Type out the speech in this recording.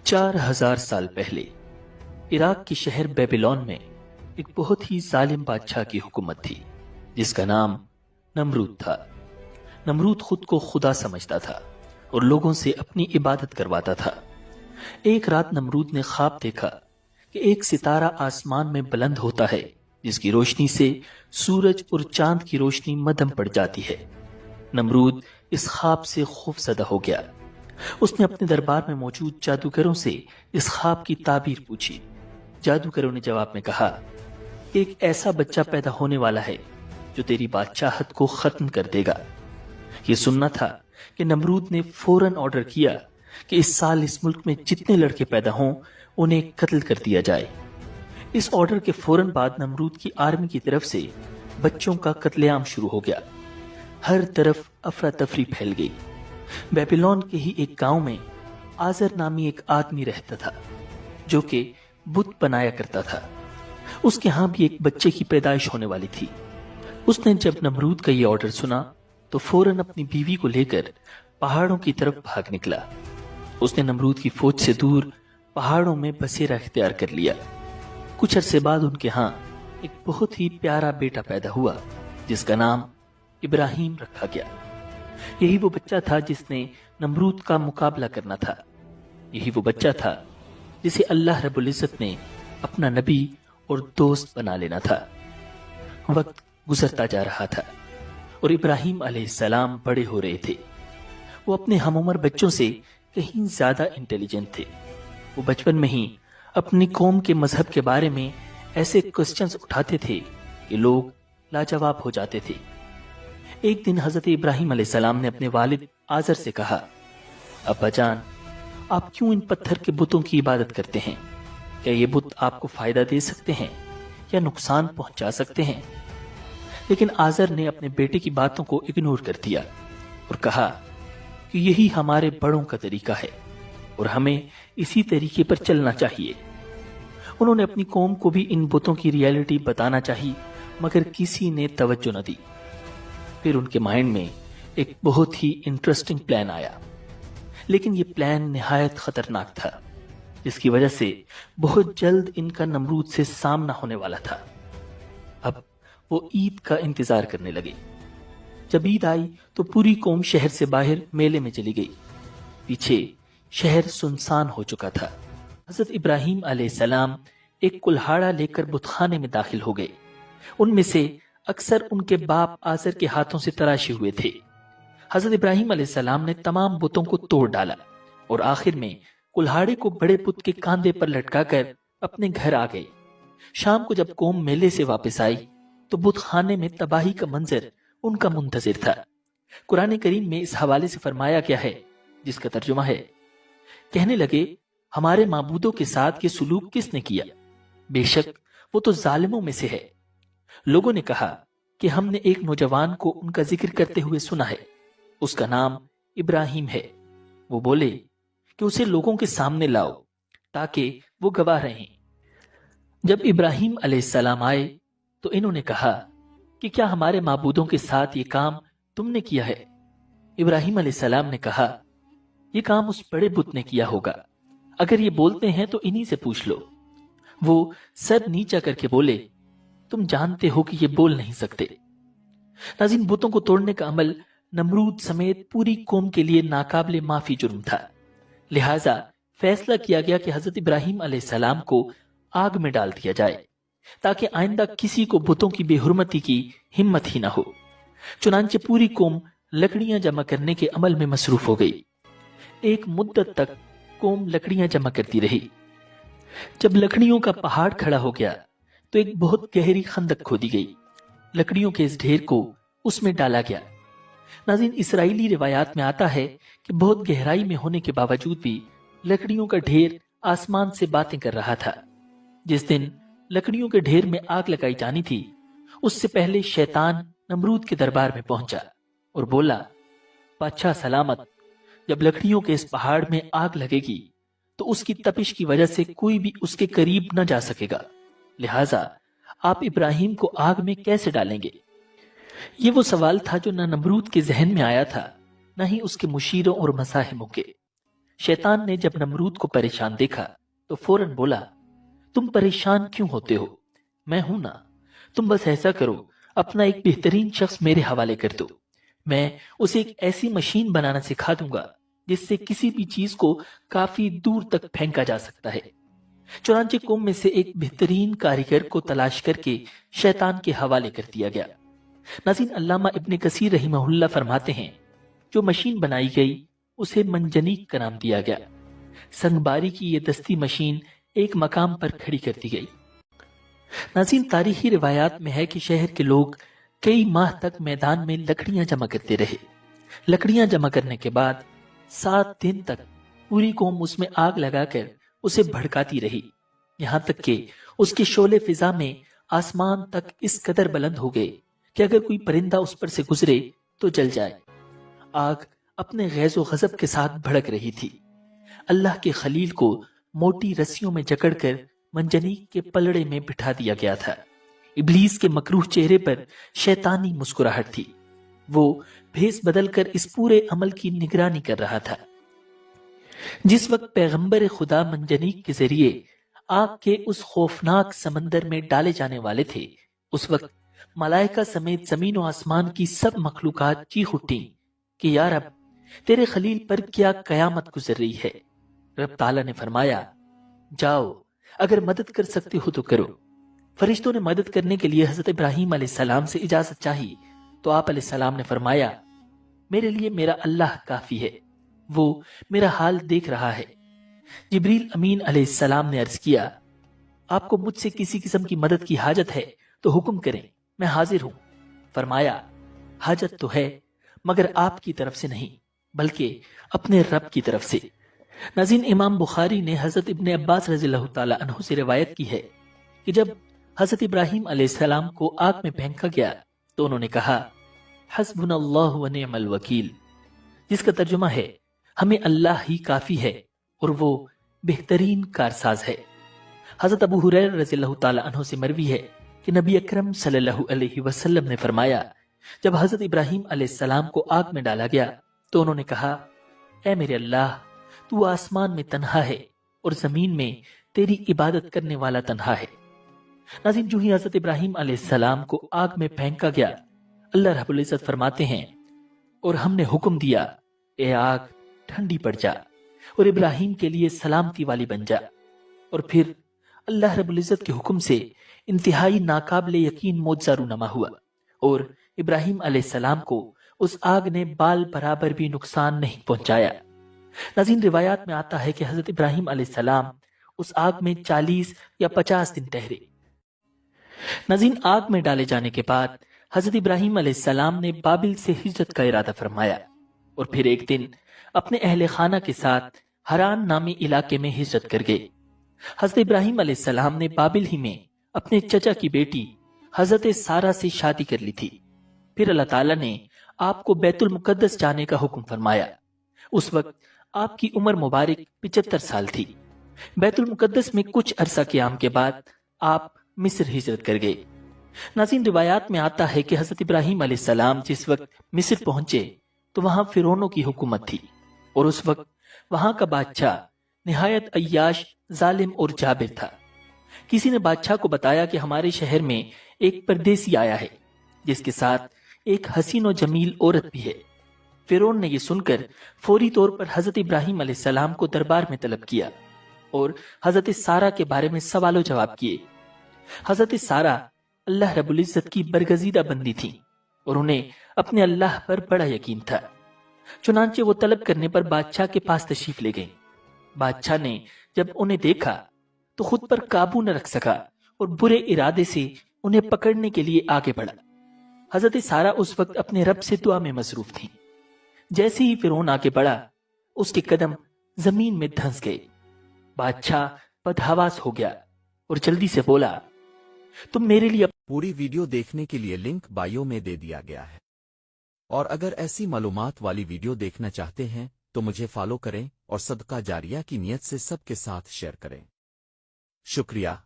4000 साल पहले इराक के शहर बेबीलोन में एक बहुत ही जालिम बादशाह की हुकूमत थी जिसका नाम नमरूद था। नमरूद खुद को खुदा समझता था और लोगों से अपनी इबादत करवाता था। एक रात नमरूद ने ख्वाब देखा कि एक सितारा आसमान में बुलंद होता है जिसकी रोशनी से सूरज और चांद की रोशनी मद्धम पड़ जाती है। नमरूद इस ख्वाब से खौफजदा हो गया। उसने अपने दरबार में मौजूद जादूगरों से इस ख्वाब की ताबीर पूछी। जादूगरों ने जवाब में कहा कि एक ऐसा बच्चा पैदा होने वाला है जो तेरी बादशाहत को खत्म कर देगा। ये सुनना था कि नमरूद ने फौरन ऑर्डर किया कि इस साल इस मुल्क में जितने लड़के पैदा हों उन्हें कत्ल कर दिया जाए। इस ऑर्डर के फौरन बाद नमरूद की आर्मी की तरफ से बच्चों का कत्लेआम शुरू हो गया। हर तरफ अफरा तफरी फैल गई। बेबीलोन के ही एक गांव में आजर नामी एक आदमी रहता था जो कि बुत बनाया करता था। उसके यहां भी एक बच्चे की पैदाइश होने वाली थी। उसने जब नमरूद का ये ऑर्डर सुना तो फौरन अपनी बीवी को लेकर पहाड़ों की तरफ भाग निकला। उसने नमरूद की फौज से दूर पहाड़ों में बसेरा इख्तियार कर लिया। कुछ अरसे बाद उनके यहाँ एक बहुत ही प्यारा बेटा पैदा हुआ जिसका नाम इब्राहिम रखा गया। यही वो बच्चा था जिसने नमरूद का मुकाबला करना था। यही वो बच्चा था जिसे अल्लाह रब्बुल इज्जत ने अपना नबी और दोस्त बना लेना था। वक्त गुजरता जा रहा था और इब्राहिम अलैहिस्सलाम बड़े हो रहे थे। वो अपने हमउम्र बच्चों से कहीं ज्यादा इंटेलिजेंट थे। वो बचपन में ही अपनी कौम के मजहब के बारे में ऐसे क्वेश्चंस उठाते थे कि लोग लाजवाब हो जाते थे। एक दिन हजरत इब्राहिम अलैहिस्सलाम ने अपने वालिद आजर से कहा, अब्बा जान, आप क्यों इन पत्थर के बुतों की इबादत करते हैं? क्या ये बुत आपको फायदा दे सकते हैं या नुकसान पहुंचा सकते हैं? लेकिन आजर ने अपने बेटे की बातों को इग्नोर कर दिया और कहा कि यही हमारे बड़ों का तरीका है और हमें इसी तरीके पर चलना चाहिए। उन्होंने अपनी कौम को भी इन बुतों की रियलिटी बताना चाहिए मगर किसी ने तवज्जो न दी। फिर उनके माइंड में एक बहुत ही इंटरेस्टिंग प्लान आया, लेकिन यह प्लान निहायत खतरनाक था जिसकी वजह से बहुत जल्द इनका नमरूद से सामना होने वाला था। अब वो ईद का इंतजार करने लगे। जब ईद आई तो पूरी कौम शहर से बाहर मेले में चली गई। पीछे शहर सुनसान हो चुका था। हजरत इब्राहिम अलैहिस्सलाम एक कुल्हाड़ा लेकर बुतखाने में दाखिल हो गए। उनमें से अक्सर उनके बाप आजर के हाथों से तराशे हुए थे। हजरत इब्राहिम अलैहिस्सलाम ने तमाम बुतों को तोड़ डाला और आखिर में कुल्हाड़े को बड़े बुत के कांधे पर लटकाकर अपने घर आ गए। शाम को जब कौम मेले से वापस आई तो बुतखाने में तबाही का मंजर उनका मुंतजिर था। कुरान करीम में इस हवाले से फरमाया गया है जिसका तर्जुमा है, कहने लगे, हमारे माबूदों के साथ ये सुलूक किसने किया? बेशक वो तो जालिमों में से है। लोगों ने कहा कि हमने एक नौजवान को उनका जिक्र करते हुए सुना है, उसका नाम इब्राहिम है। वो बोले कि उसे लोगों के सामने लाओ ताकि वो गवाह रहें। जब इब्राहिम अलैहिस्सलाम आए तो इन्होंने कहा कि क्या हमारे माबूदों के साथ ये काम तुमने किया है? इब्राहिम अलैहिस्सलाम ने कहा, ये काम उस बड़े बुत ने किया होगा। अगर ये बोलते हैं तो इन्हीं से पूछ लो। वो सर नीचा करके बोले, तुम जानते हो कि ये बोल नहीं सकते। नाज़रीन, बुतों को तोड़ने का अमल नमरूद समेत पूरी कौम के लिए नाकाबिले माफी जुर्म था। लिहाजा फैसला किया गया कि हजरत इब्राहिम अलैहिस्सलाम को आग में डाल दिया जाए ताकि आइंदा किसी को बुतों की बेहुरमती की हिम्मत ही ना हो। चुनांचे पूरी कौम लकड़ियां जमा करने के अमल में मसरूफ हो गई। एक मुद्दत तक कौम लकड़ियां जमा करती रही। जब लकड़ियों का पहाड़ खड़ा हो गया तो एक बहुत गहरी खंदक खोदी गई। लकड़ियों के इस ढेर को उसमें डाला गया। नाज़रीन, इसराइली रिवायात में आता है कि बहुत गहराई में होने के बावजूद भी लकड़ियों का ढेर आसमान से बातें कर रहा था। जिस दिन लकड़ियों के ढेर में आग लगाई जानी थी उससे पहले शैतान नमरूद के दरबार में पहुंचा और बोला, बादशाह सलामत, जब लकड़ियों के इस पहाड़ में आग लगेगी तो उसकी तपिश की वजह से कोई भी उसके करीब न जा सकेगा। लिहाजा आप इब्राहिम को आग में कैसे डालेंगे? ये वो सवाल था जो न नमरूद के जहन में आया था न ही उसके मुशीरों और मसाहिमों के। शैतान ने जब नमरूद को परेशान देखा तो फौरन बोला, तुम परेशान क्यों होते हो, मैं हूं ना। तुम बस ऐसा करो, अपना एक बेहतरीन शख्स मेरे हवाले कर दो, मैं उसे एक ऐसी मशीन बनाना सिखा दूंगा जिससे किसी भी चीज को काफी दूर तक फेंका जा सकता है। चुनांचे कौम में से एक बेहतरीन कारीगर को तलाश करके शैतान के हवाले कर दिया गया। नाज़रीन, अल्लामा इब्ने कसीर रहिमहुल्लाह फरमाते हैं, जो मशीन बनाई गई उसे मंजनीक का नाम दिया गया। संगबारी की ये दस्ती मशीन एक मकाम पर खड़ी कर दी गई। नाज़रीन, तारीखी रिवायात में है कि शहर के लोग कई माह तक मैदान में लकड़ियां जमा करते रहे। लकड़ियां जमा करने के बाद 7 दिन तक पूरी कौम उसमें आग लगाकर उसे भड़काती रही, यहां तक कि उसके शोले फिजा में आसमान तक इस कदर बुलंद हो गए कि अगर कोई परिंदा उस पर से गुजरे तो जल जाए। आग अपने गैज़ो गज़ब के साथ भड़क रही थी। अल्लाह के खलील को मोटी रस्सियों में जकड़कर मंजनीक के पलड़े में बिठा दिया गया था। इब्लीस के मकरूह चेहरे पर शैतानी मुस्कुराहट थी। वो भेस बदलकर इस पूरे अमल की निगरानी कर रहा था। जिस वक्त पैगंबर खुदा मंजनीक के जरिए आग के उस खौफनाक समंदर में डाले जाने वाले थे, उस वक्त मलाइका समेत जमीन और आसमान की सब मखलूकात चीख उठी कि या रब, तेरे खलील पर क्या कयामत गुजर रही है। रब ताला ने फरमाया, जाओ, अगर मदद कर सकते हो तो करो। फरिश्तों ने मदद करने के लिए हजरत इब्राहीम अलैहिस्सलाम से इजाजत चाही तो आप अलैहिस्सलाम ने फरमाया, मेरे लिए मेरा अल्लाह काफी है, वो मेरा हाल देख रहा है। जिब्रील अमीन अलैहिस्सलाम ने अर्ज किया, आपको मुझसे किसी किस्म की मदद की हाजत है तो हुक्म करें, मैं हाजिर हूं। फरमाया, हाजत तो है मगर आपकी तरफ से नहीं बल्कि अपने रब की तरफ से। नाज़रीन, इमाम बुखारी ने हजरत इब्ने अब्बास रज़ियल्लाहु ताला अन्हु से रिवायत की है कि जब हजरत इब्राहीम अलैहिस्सलाम को आग में फेंका गया तो उन्होंने कहा, हस्बुनल्लाहु व निअमल वकील, जिसका तर्जुमा है, हमें अल्लाह ही काफी है और वो बेहतरीन कारसाज है। हजरत अबू हुरैरा रज़ियल्लाहु ताला अन्हु से मरवी है कि नबी अकरम सल्लल्लाहु अलैहि वसल्लम ने फरमाया, जब हजरत इब्राहीम अलैहिस्सलाम को आग में डाला गया तो उन्होंने कहा, ऐ मेरे अल्लाह, तू आसमान में तन्हा है और जमीन में तेरी इबादत करने वाला तन्हा है। नाज़रीन, जो ही हजरत इब्राहीम अलैहिस्सलाम को आग में फेंका गया, अल्लाह रब्बुल इज्जत फरमाते हैं, और हमने हुक्म दिया, ए आग ठंडी पड़ जा और इब्राहीम के लिए सलामती वाली बन जा। और फिर अल्लाह रब्बुल इज्जत के हुक्म से इंतहाई नाकाबिले यकीन मौजज़ा रूनमा हुआ और इब्राहीम अलैहिस्सलाम को उस आग ने बाल बराबर भी नुकसान नहीं पहुंचाया। नाज़रीन, रिवायात में आता है कि हजरत इब्राहीम अलैहिस्सलाम उस आग में 40 या 50 दिन ठहरे। नाज़रीन, आग में डाले जाने के बाद हजरत इब्राहीम अलैहिस्सलाम ने बाबिल से हिजरत का इरादा फरमाया और फिर एक दिन अपने अहले खाना के साथ हरान नामी इलाके में हिजरत कर गए। हजरत इब्राहीम अलैहिस्सलाम ने बाबिल ही में अपने चचा की बेटी हजरत सारा से शादी कर ली थी। फिर अल्लाह ताला ने आपको बैतुल मुकद्दस जाने का हुक्म फरमाया। उस वक्त आपकी उम्र मुबारक 75 साल थी। बैतुल मुकद्दस में कुछ अरसा क़याम के बाद आप मिस्र हिजरत कर गए। नाज़रीन, रिवायात में आता है कि हजरत इब्राहीम अलैहिस्सलाम जिस वक्त मिस्र पहुंचे तो वहां फिरौनों की हुकूमत थी और उस वक्त वहां का बादशाह निहायत अय्याश, जालिम और जाबिर था। किसी ने बादशाह को बताया कि हमारे शहर में एक परदेसी आया है जिसके साथ एक हसीन और जमील औरत भी है। फिरौन ने यह सुनकर फौरी तौर पर हजरत इब्राहीम अलैहिस्सलाम को दरबार में तलब किया और हजरत सारा के बारे में सवालों जवाब किए। हजरत सारा अल्लाह रब्बुल इज्जत की बरगजीदा बंदी थी और उन्हें अपने अल्लाह पर बड़ा यकीन था। चुनांचे वो तलब करने पर बादशाह के पास तशरीफ ले गए। बादशाह ने जब उन्हें देखा तो खुद पर काबू न रख सका और बुरे इरादे से उन्हें पकड़ने के लिए आगे बढ़ा। हजरत सारा उस वक्त अपने रब से दुआ में मसरूफ थी। जैसे ही फिरौन आगे बढ़ा, उसके कदम जमीन में धंस गए। बादशाह बदहवास हो गया और जल्दी से बोला, तुम मेरे लिए। पूरी वीडियो देखने के लिए लिंक बायो में दे दिया गया है और अगर ऐसी मालूमात वाली वीडियो देखना चाहते हैं तो मुझे फॉलो करें और सदका जारिया की नियत से सबके साथ शेयर करें। शुक्रिया।